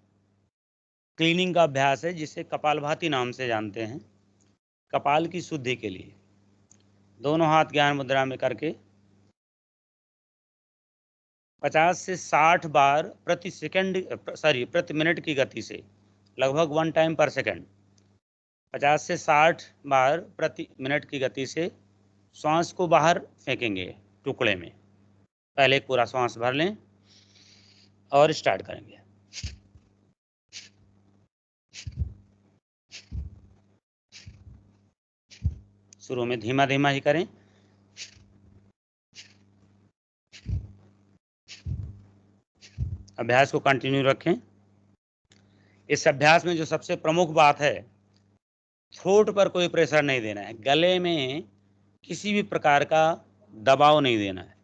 क्लीनिंग का अभ्यास है, जिसे कपालभाति नाम से जानते हैं। कपाल की शुद्धि के लिए दोनों हाथ ज्ञान मुद्रा में करके 50 से 60 बार प्रति मिनट की गति से, लगभग 1 टाइम पर सेकंड, 50 से 60 बार प्रति मिनट की गति से श्वास को बाहर फेंकेंगे टुकड़े में। पहले एक पूरा श्वास भर लें और स्टार्ट करेंगे। शुरू में धीमा धीमा ही करें। अभ्यास को कंटिन्यू रखें। इस अभ्यास में जो सबसे प्रमुख बात है, थ्रोट पर कोई प्रेशर नहीं देना है, गले में किसी भी प्रकार का दबाव नहीं देना है।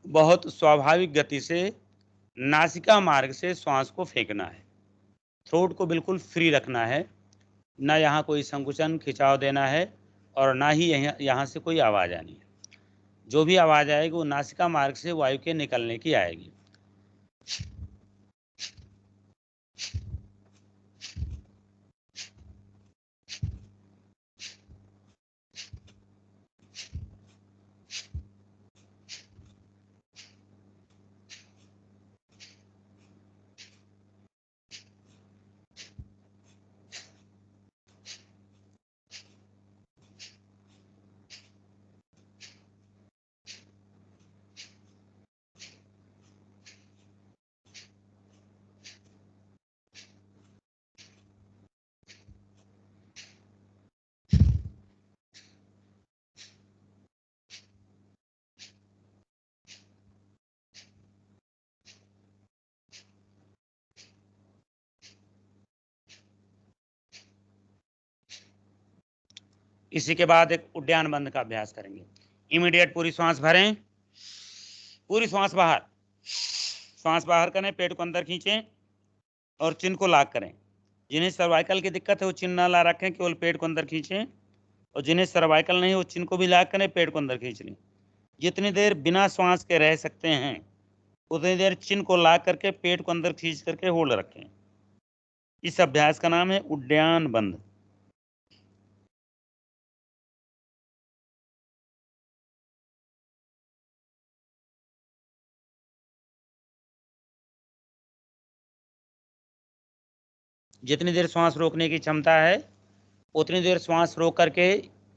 बहुत स्वाभाविक गति से नासिका मार्ग से श्वास को फेंकना है। थ्रोट को बिल्कुल फ्री रखना है, ना यहाँ कोई संकुचन खिंचाव देना है और ना ही यहाँ से कोई आवाज़ आनी है। जो भी आवाज़ आएगी वो नासिका मार्ग से वायु के निकलने की आएगी। इसी के बाद एक उड्डयन बंद का अभ्यास करेंगे। इमीडिएट पूरी सांस भरें, पूरी सांस बाहर करें, पेट को अंदर खींचें और चिन को लॉक करें। जिन्हें सर्वाइकल की दिक्कत है वो चिन ना ला रखें, केवल पेट को अंदर खींचें। और जिन्हें सर्वाइकल नहीं वो चिन को भी लॉक करें, पेट को अंदर खींच लें। जितनी देर बिना श्वास के रह सकते हैं उतनी देर चिन को लॉक करके पेट को अंदर खींच करके होल्ड रखें। इस अभ्यास का नाम है उड्डयन बंद। जितनी देर श्वास रोकने की क्षमता है उतनी देर श्वास रोक करके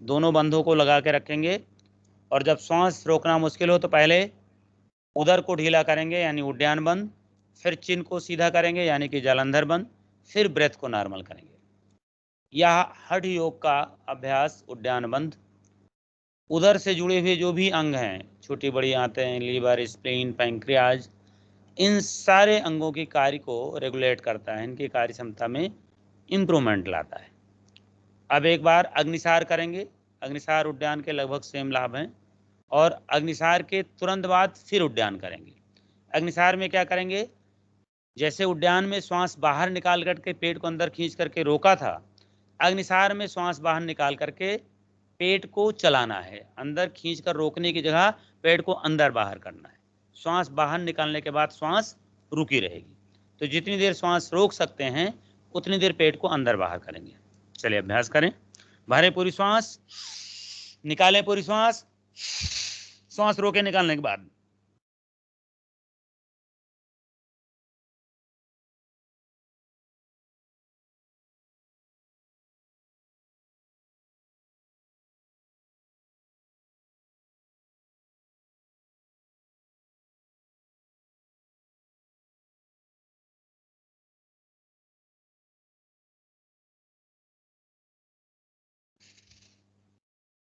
दोनों बंधों को लगा के रखेंगे। और जब श्वास रोकना मुश्किल हो तो पहले उदर को ढीला करेंगे यानी उड्डयन बंद, फिर चिन को सीधा करेंगे यानी कि जलंधर बंद, फिर ब्रेथ को नॉर्मल करेंगे। यह हठ योग का अभ्यास उड्डयन बंद उदर से जुड़े हुए जो भी अंग हैं, छोटी बड़ी आंतें, लीवर, स्प्लीन, पैंक्रियाज, इन सारे अंगों की कार्य को रेगुलेट करता है, इनकी कार्य क्षमता में इम्प्रूवमेंट लाता है। अब एक बार अग्निसार करेंगे। अग्निसार उड्डयन के लगभग सेम लाभ हैं। और अग्निसार के तुरंत बाद फिर उड्डयन करेंगे। अग्निसार में क्या करेंगे, जैसे उड्डयन में श्वास बाहर निकाल करके पेट को अंदर खींच करके रोका था, अग्निसार में श्वास बाहर निकाल करके पेट को चलाना है। अंदर खींच कर रोकने की जगह पेट को अंदर बाहर करना है। श्वास बाहर निकालने के बाद श्वास रुकी रहेगी। तो जितनी देर श्वास रोक सकते हैं उतनी देर पेट को अंदर बाहर करेंगे। चलिए अभ्यास करें। भरें पूरी श्वास, निकालें पूरी श्वास, श्वास रोके निकालने के बाद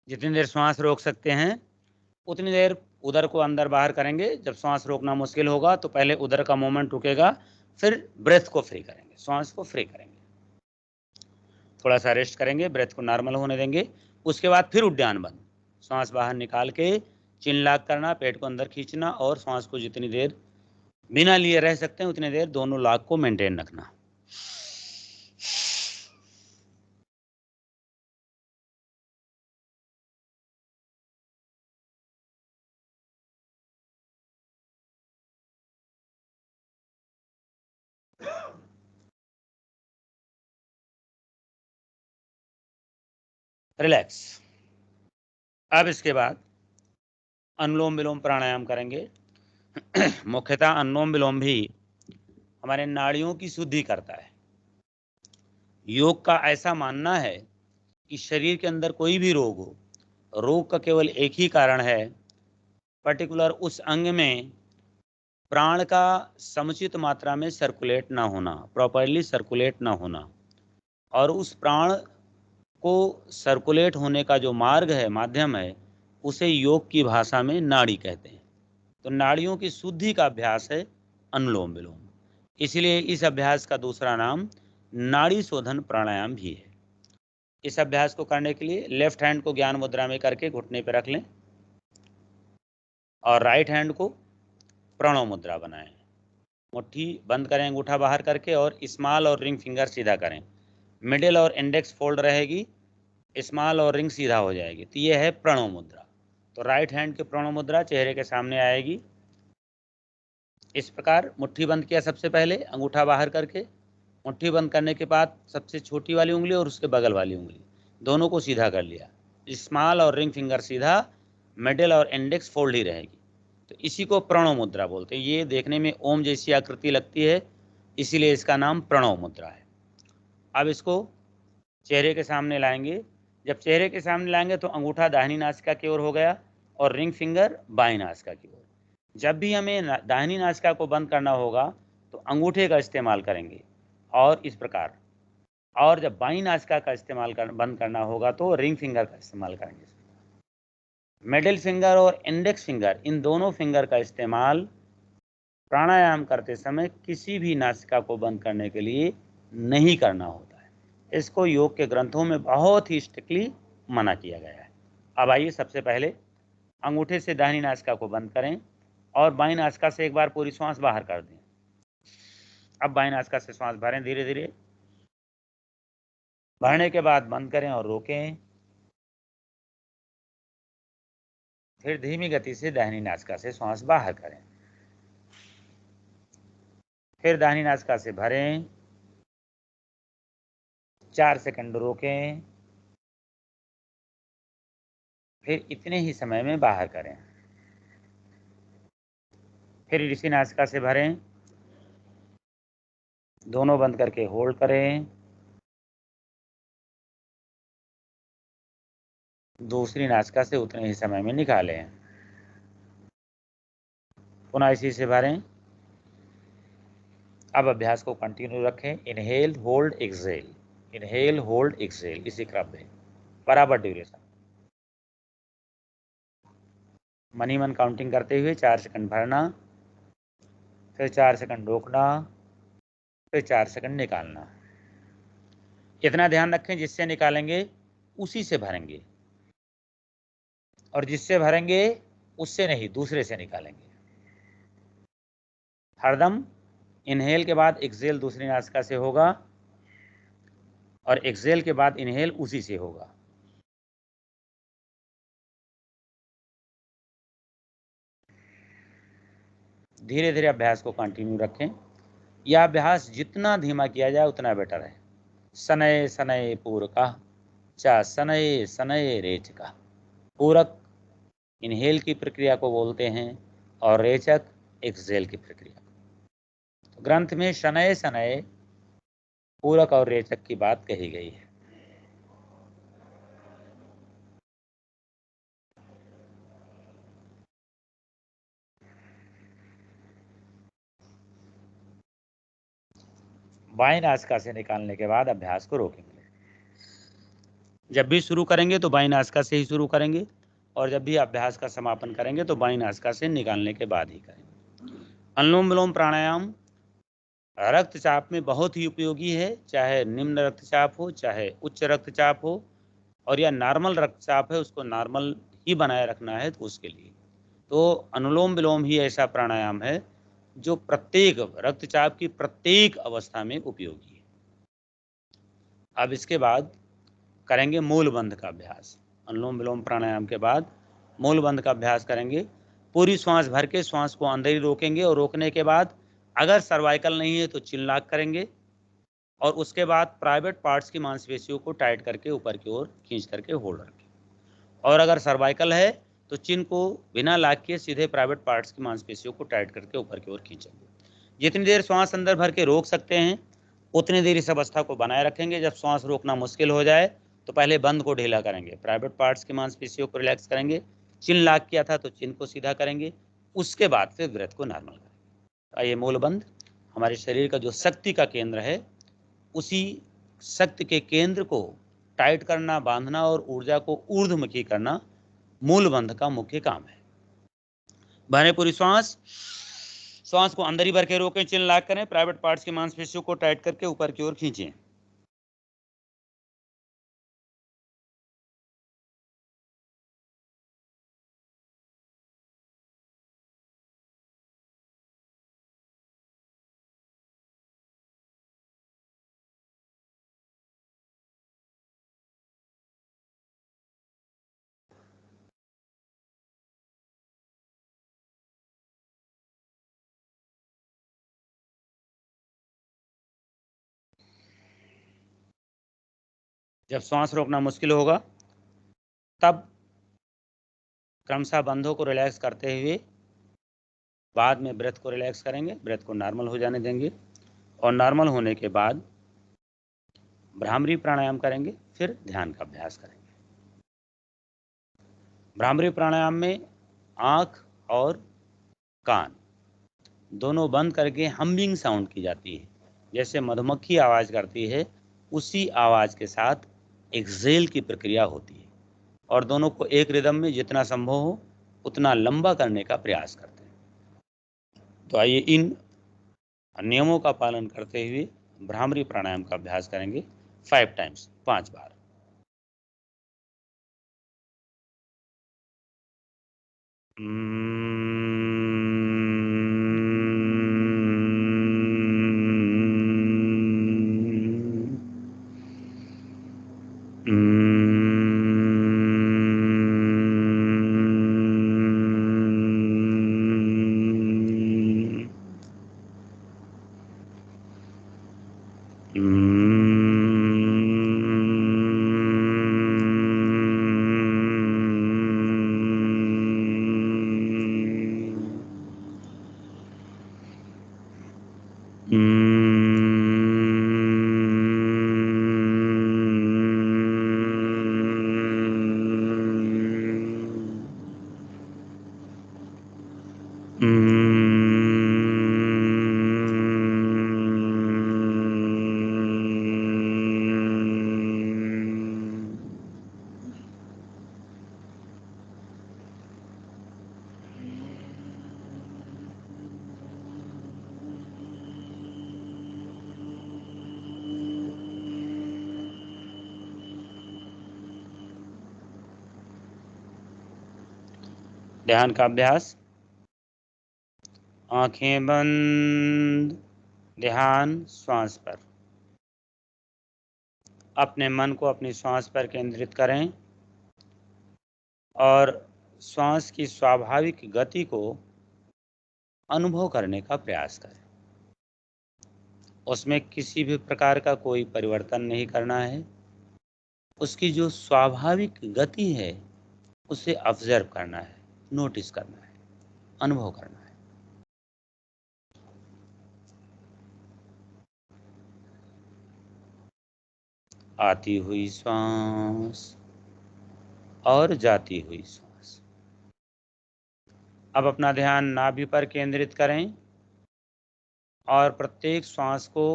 जितनी देर श्वास रोक सकते हैं उतनी देर उदर को अंदर बाहर करेंगे। जब श्वास रोकना मुश्किल होगा तो पहले उदर का मूवमेंट रुकेगा, फिर ब्रेथ को फ्री करेंगे, श्वास को फ्री करेंगे। थोड़ा सा रेस्ट करेंगे, ब्रेथ को नॉर्मल होने देंगे। उसके बाद फिर उद्यान बंद, श्वास बाहर निकाल के चिन लॉक करना, पेट को अंदर खींचना और श्वास को जितनी देर बिना लिए रह सकते हैं उतनी देर दोनों लॉक को मेंटेन रखना। रिलैक्स। अब इसके बाद अनुलोम विलोम प्राणायाम करेंगे। मुख्यतः अनुलोम विलोम भी हमारे नाड़ियों की शुद्धि करता है। योग का ऐसा मानना है कि शरीर के अंदर कोई भी रोग हो, रोग का केवल एक ही कारण है, पर्टिकुलर उस अंग में प्राण का समुचित मात्रा में सर्कुलेट ना होना, प्रॉपरली सर्कुलेट ना होना। और उस प्राण को सर्कुलेट होने का जो मार्ग है, माध्यम है, उसे योग की भाषा में नाड़ी कहते हैं। तो नाड़ियों की शुद्धि का अभ्यास है अनुलोम विलोम। इसलिए इस अभ्यास का दूसरा नाम नाड़ी शोधन प्राणायाम भी है। इस अभ्यास को करने के लिए लेफ्ट हैंड को ज्ञान मुद्रा में करके घुटने पर रख लें और राइट हैंड को प्रणव मुद्रा बनाएं। मुट्ठी बंद करें अंगूठा बाहर करके और स्मॉल और रिंग फिंगर सीधा करें। मिडिल और इंडेक्स फोल्ड रहेगी, स्मॉल और रिंग सीधा हो जाएगी। तो ये है प्रणव मुद्रा। तो राइट हैंड की प्रणव मुद्रा चेहरे के सामने आएगी इस प्रकार। मुट्ठी बंद किया सबसे पहले अंगूठा बाहर करके, मुट्ठी बंद करने के बाद सबसे छोटी वाली उंगली और उसके बगल वाली उंगली दोनों को सीधा कर लिया। स्मॉल और रिंग फिंगर सीधा, मिडिल और इंडेक्स फोल्ड ही रहेगी। तो इसी को प्रणव मुद्रा बोलते हैं। ये देखने में ओम जैसी आकृति लगती है, इसीलिए इसका नाम प्रणव मुद्रा है। अब इसको चेहरे के सामने लाएंगे। जब चेहरे के सामने लाएंगे तो अंगूठा दाहिनी नासिका की ओर हो गया और रिंग फिंगर बाईं नासिका की ओर। जब भी हमें दाहिनी नासिका को बंद करना होगा तो अंगूठे का इस्तेमाल करेंगे और इस प्रकार, और जब बाईं नासिका का इस्तेमाल बंद करना होगा तो रिंग फिंगर का इस्तेमाल करेंगे। मिडिल फिंगर और इंडेक्स फिंगर, इन दोनों फिंगर का इस्तेमाल प्राणायाम करते समय किसी भी नासिका को बंद करने के लिए नहीं करना होता है। इसको योग के ग्रंथों में बहुत ही स्ट्रिक्टली मना किया गया है। अब आइए सबसे पहले अंगूठे से दाहिनी नासिका को बंद करें और बाईं नासिका से एक बार पूरी श्वास बाहर कर दें। अब बाईं नासिका से श्वास भरें धीरे धीरे। भरने के बाद बंद करें और रोकें। फिर धीमी गति से दाहिनी नासिका से श्वास बाहर करें। फिर दाहिनी नासिका से भरें, 4 सेकंड रोकें, फिर इतने ही समय में बाहर करें। फिर इसी नासिका से भरें, दोनों बंद करके होल्ड करें, दूसरी नासिका से उतने ही समय में निकालें। पुनः इसी से भरें। अब अभ्यास को कंटिन्यू रखें। Inhale hold exhale, inhale hold exhale, इसी क्रम में बराबर ड्यूरेशन। मनी मन काउंटिंग करते हुए 4 सेकंड भरना, फिर 4 सेकंड रोकना, फिर 4 सेकंड निकालना। इतना ध्यान रखें जिससे निकालेंगे उसी से भरेंगे, और जिससे भरेंगे उससे नहीं, दूसरे से निकालेंगे। हरदम इनहेल के बाद एक्सहेल दूसरी नासिका से होगा और एक्सहेल के बाद इनहेल उसी से होगा। धीरे धीरे अभ्यास को कंटिन्यू रखें। यह अभ्यास जितना धीमा किया जाए उतना बेटर है। शनय शनय पूरकः च शनय शनय रेचकः। पूरक इनहेल की प्रक्रिया को बोलते हैं और रेचक एक्सहेल की प्रक्रिया। तो ग्रंथ में शनय शनय पूरक और रेचक की बात कही गई है। बाईं नासिका से निकालने के बाद अभ्यास को रोकेंगे। जब भी शुरू करेंगे तो बाईं नासिका से ही शुरू करेंगे। और जब भी अभ्यास का समापन करेंगे तो बाईं नासिका से निकालने के बाद ही करेंगे। अनुलोम विलोम प्राणायाम रक्तचाप में बहुत ही उपयोगी है, चाहे निम्न रक्तचाप हो चाहे उच्च रक्तचाप हो, और या नॉर्मल रक्तचाप है उसको नॉर्मल ही बनाए रखना है तो उसके लिए तो अनुलोम विलोम ही ऐसा प्राणायाम है जो प्रत्येक रक्तचाप की प्रत्येक अवस्था में उपयोगी है। अब इसके बाद करेंगे मूलबंध का अभ्यास। अनुलोम विलोम प्राणायाम के बाद मूलबंध का अभ्यास करेंगे। पूरी श्वास भर के श्वास को अंदर ही रोकेंगे और रोकने के बाद अगर सर्वाइकल नहीं है तो चिन लॉक करेंगे और उसके बाद प्राइवेट पार्ट्स की मांसपेशियों को टाइट करके ऊपर की ओर खींच करके होल्ड रखें। और अगर सर्वाइकल है तो चिन को बिना लॉक किए सीधे प्राइवेट पार्ट्स की मांसपेशियों को टाइट करके ऊपर की ओर खींचेंगे। जितनी देर श्वास अंदर भर के रोक सकते हैं उतनी देर इस अवस्था को बनाए रखेंगे। जब श्वास रोकना मुश्किल हो जाए तो पहले बंद को ढीला करेंगे, प्राइवेट पार्ट्स की मांसपेशियों को रिलैक्स करेंगे, चिन लॉक किया था तो चिन को सीधा करेंगे, उसके बाद फिर ब्रेथ को नॉर्मल करेंगे। आइए मूलबंध, हमारे शरीर का जो शक्ति का केंद्र है उसी शक्ति के केंद्र को टाइट करना, बांधना और ऊर्जा को ऊर्ध्वमुखी करना मूलबंध का मुख्य काम है। भरें पूरी श्वास, श्वास को अंदर ही भर के रोकें, चिन लॉक करें, प्राइवेट पार्ट्स की मांसपेशियों को टाइट करके ऊपर की ओर खींचें। जब श्वास रोकना मुश्किल होगा तब क्रमशः बंधों को रिलैक्स करते हुए बाद में ब्रेथ को रिलैक्स करेंगे, ब्रेथ को नॉर्मल हो जाने देंगे और नॉर्मल होने के बाद भ्रामरी प्राणायाम करेंगे, फिर ध्यान का अभ्यास करेंगे। भ्रामरी प्राणायाम में आँख और कान दोनों बंद करके हमिंग साउंड की जाती है, जैसे मधुमक्खी आवाज़ करती है उसी आवाज़ के साथ एक्सहेल की प्रक्रिया होती है और दोनों को एक रिदम में जितना संभव हो उतना लंबा करने का प्रयास करते हैं। तो आइए इन नियमों का पालन करते हुए भ्रामरी प्राणायाम का अभ्यास करेंगे 5 टाइम्स, 5 बार। ध्यान का अभ्यास, आंखें बंद, ध्यान श्वास पर। अपने मन को अपनी श्वास पर केंद्रित करें और श्वास की स्वाभाविक गति को अनुभव करने का प्रयास करें। उसमें किसी भी प्रकार का कोई परिवर्तन नहीं करना है, उसकी जो स्वाभाविक गति है उसे ऑब्जर्व करना है, नोटिस करना है, अनुभव करना है। आती हुई श्वास और जाती हुई श्वास। अब अपना ध्यान नाभि पर केंद्रित करें और प्रत्येक श्वास को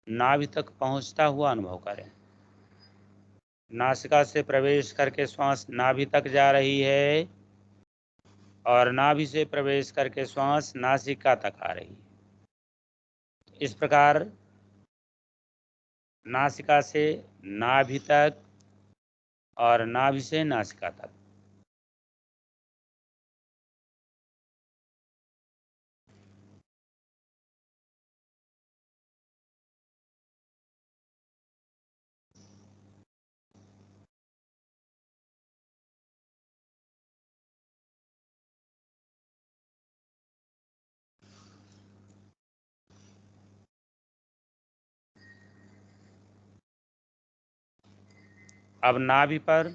नाभि तक पहुंचता हुआ अनुभव करें। नासिका से प्रवेश करके श्वास नाभि तक जा रही है और नाभि से प्रवेश करके श्वास नासिका तक आ रही है। इस प्रकार नासिका से नाभि तक और नाभि से नासिका तक। अब नाभि पर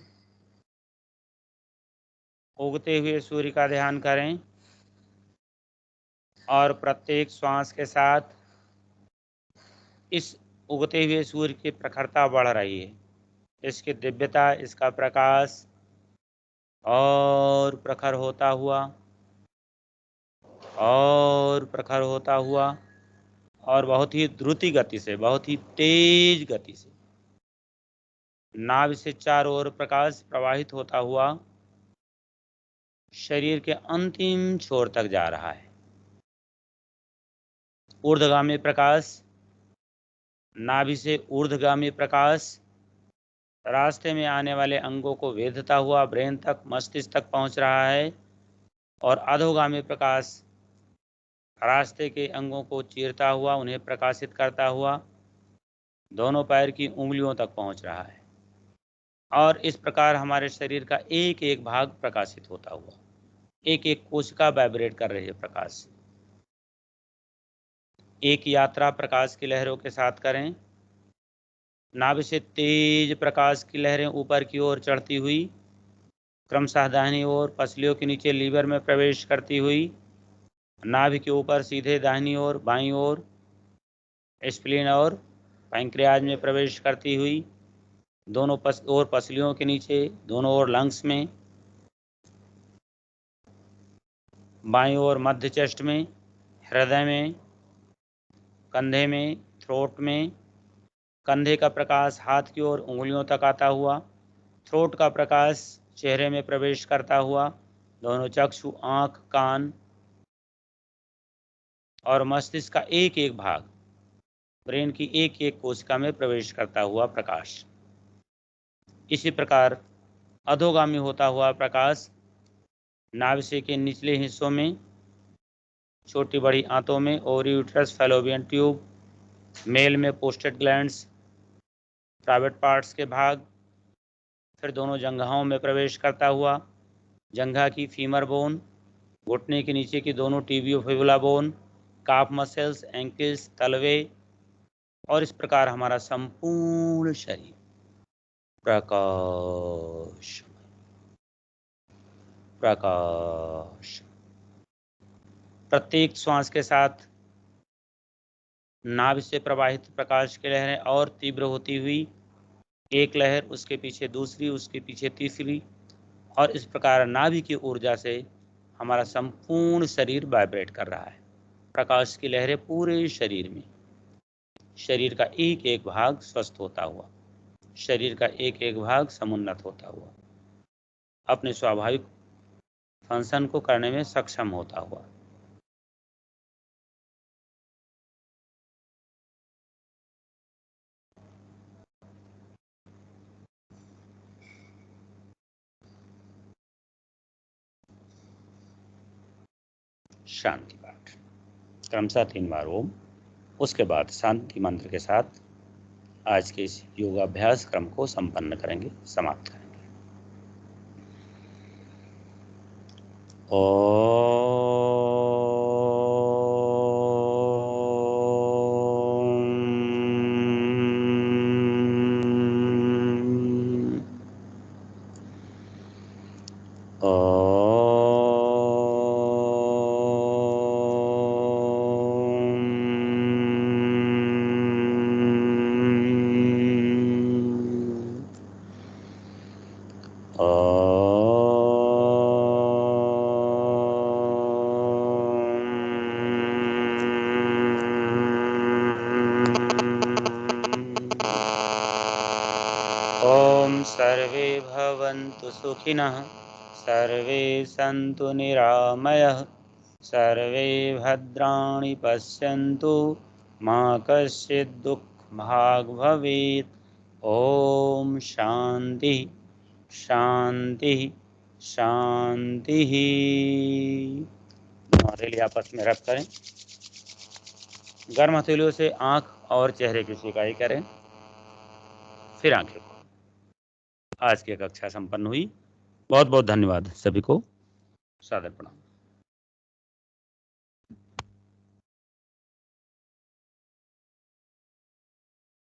उगते हुए सूर्य का ध्यान करें और प्रत्येक श्वास के साथ इस उगते हुए सूर्य की प्रखरता बढ़ रही है, इसकी दिव्यता, इसका प्रकाश और प्रखर होता हुआ और प्रखर होता हुआ और बहुत ही द्रुति गति से, बहुत ही तेज गति से नाभि से चारों ओर प्रकाश प्रवाहित होता हुआ शरीर के अंतिम छोर तक जा रहा है। ऊर्ध्वगामी प्रकाश, नाभि से ऊर्ध्वगामी प्रकाश रास्ते में आने वाले अंगों को वेधता हुआ ब्रेन तक, मस्तिष्क तक पहुंच रहा है और अधोगामी प्रकाश रास्ते के अंगों को चीरता हुआ, उन्हें प्रकाशित करता हुआ दोनों पैर की उंगलियों तक पहुंच रहा है। और इस प्रकार हमारे शरीर का एक एक भाग प्रकाशित होता हुआ, एक एक कोशिका वाइब्रेट कर रही है प्रकाश से। एक यात्रा प्रकाश की लहरों के साथ करें। नाभि से तेज प्रकाश की लहरें ऊपर की ओर चढ़ती हुई क्रमशः दाहिनी ओर पसलियों के नीचे लीवर में प्रवेश करती हुई नाभि के ऊपर सीधे दाहिनी ओर, बाईं ओर स्प्लीन और पैंक्रियाज में प्रवेश करती हुई दोनों ओर पसलियों के नीचे, दोनों ओर लंग्स में, बाईं ओर मध्य चेस्ट में, हृदय में, कंधे में, थ्रोट में। कंधे का प्रकाश हाथ की ओर उंगलियों तक आता हुआ, थ्रोट का प्रकाश चेहरे में प्रवेश करता हुआ दोनों चक्षु, आंख, कान और मस्तिष्क का एक एक भाग, ब्रेन की एक एक कोशिका में प्रवेश करता हुआ प्रकाश। इसी प्रकार अधोगामी होता हुआ प्रकाश नाभि के निचले हिस्सों में, छोटी बड़ी आंतों में, ओवरी-यूट्रस, फैलोपियन ट्यूब, मेल में पोस्टेड ग्लैंड्स, प्राइवेट पार्ट्स के भाग, फिर दोनों जंघाओं में प्रवेश करता हुआ जंघा की फीमर बोन, घुटने के नीचे की दोनों टिबियोफिबुला बोन, काफ मसल्स, एंकल्स, तलवे और इस प्रकार हमारा संपूर्ण शरीर प्रकाश प्रकाश। प्रत्येक श्वास के साथ नाभि से प्रवाहित प्रकाश की लहरें और तीव्र होती हुई, एक लहर उसके पीछे दूसरी, उसके पीछे तीसरी, और इस प्रकार नाभि की ऊर्जा से हमारा संपूर्ण शरीर वाइब्रेट कर रहा है। प्रकाश की लहरें पूरे शरीर में, शरीर का एक एक भाग स्वस्थ होता हुआ, शरीर का एक एक भाग समुन्नत होता हुआ, अपने स्वाभाविक फंक्शन को करने में सक्षम होता हुआ। शांति पाठ क्रमशः 3 बार ओम, उसके बाद शांति मंत्र के साथ आज के इस योगाभ्यास क्रम को संपन्न करेंगे, समाप्त करेंगे। भवन्तु सुखिनः, सर्वे सन्तु निरामयः, सर्वे भद्राणि पश्यन्तु, मा कश्चित् दुःखभाग् भवेत्। ओम शांति शांति शांति। हथेली आपस में रब करें। गर्म हथेलियों से आंख और चेहरे की सिकाई करें, फिर आंखें खोलें। आज की कक्षा संपन्न हुई। बहुत बहुत धन्यवाद सभी को। सादर प्रणाम।